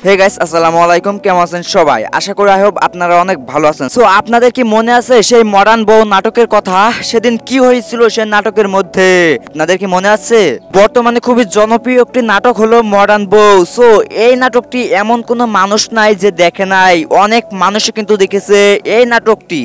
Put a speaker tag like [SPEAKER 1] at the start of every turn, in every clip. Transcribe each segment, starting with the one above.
[SPEAKER 1] Hey guys, আসসালামু আলাইকুম। কেমন আছেন সবাই? আশা করি আই হোপ আপনারা অনেক ভালো আছেন। সো আপনাদের কি মনে আছে সেই মডার্ন বউ নাটকের কথা? সেদিন কি হয়েছিল সেই নাটকের মধ্যে? আপনাদের কি মনে আছে? বর্তমানে খুবই জনপ্রিয় একটি নাটক হলো মডার্ন বউ। সো এই নাটকটি এমন কোনো মানুষ নাই যে দেখে নাই, অনেক মানুষই কিন্তু দেখেছে এই নাটকটি।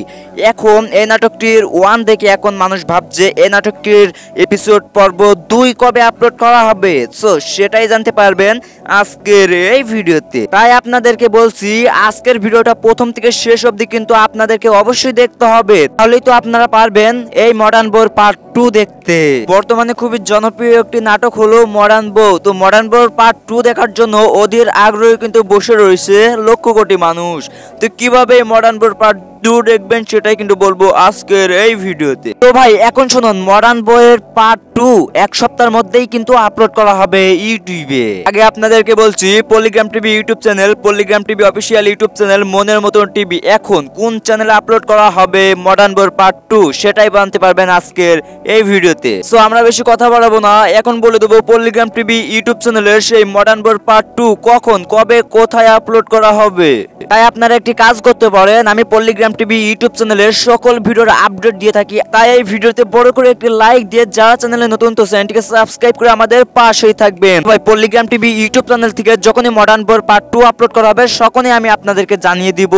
[SPEAKER 1] এখন এই নাটকটির ওয়ান দেখে এখন মানুষ ভাবছে এই নাটকটির এপিসোড পর্ব 2 কবে আপলোড করা হবে। সো সেটাই জানতে পারবেন আজকের এই ভিডিওতে। তাই আপনাদেরকে বলছি আজকের ভিডিওটা প্রথম থেকে শেষ অবধি কিন্তু আপনাদেরকে অবশ্যই দেখতে হবে, তাহলেই তো আপনারা পারবেন এই মডার্ন বউর পার্ট 2 দেখতে। বর্তমানে খুবই জনপ্রিয় একটি নাটক হলো মডার্ন বউ। তো মডার্ন বউর পার্ট 2 দেখার জন্য অধীর আগ্রহে কিন্তু বসে রয়েছে লক্ষ কোটি মানুষ। তো কিভাবে মডার্ন বউর পার্ট 2 দেখবেন সেটাই কিন্তু বলবো আজকের এই ভিডিওতে। তো ভাই এখন শুনুন, মডার্ন বউয়ের পার্ট 2 এক সপ্তাহের মধ্যেই কিন্তু আপলোড করা হবে ইউটিউবে। আগে আপনাদেরকে বলছি, Polygram TV YouTube channel, Polygram TV official YouTube channel, মনের মতন টিভি, এখন কোন চ্যানেলে আপলোড করা হবে মডার্ন বউয়ের পার্ট 2 সেটাই জানতে পারবেন আজকের এই ভিডিওতে। সো আমরা বেশি কথা বাড়াবো না, এখন বলে দেবো পলিগ্রাম টিভি ইউটিউব চ্যানেলের সেই মডার্ন বউয়ের পার্ট 2 কখন, কবে, কোথায় আপলোড করা হবে। তাই আপনারা একটি কাজ করতে পারেন, আমি পলিগ্রাম টিভি ইউটিউব চ্যানেলের সকল ভিডিওর আপডেট দিয়ে থাকি। তাই এই ভিডিওতে বড় করে একটি লাইক দিয়ে যারা চ্যানেলে নতুন তো চ্যানেলটিকে সাবস্ক্রাইব করে আমাদের পাশেই থাকবেন। ভাই পলিগ্রাম টিভি ইউটিউব চ্যানেল থেকে যখনই মডার্ন বউয়ের পার্ট 2 আপলোড করা হবে তখনই আমি আপনাদেরকে জানিয়ে দিব।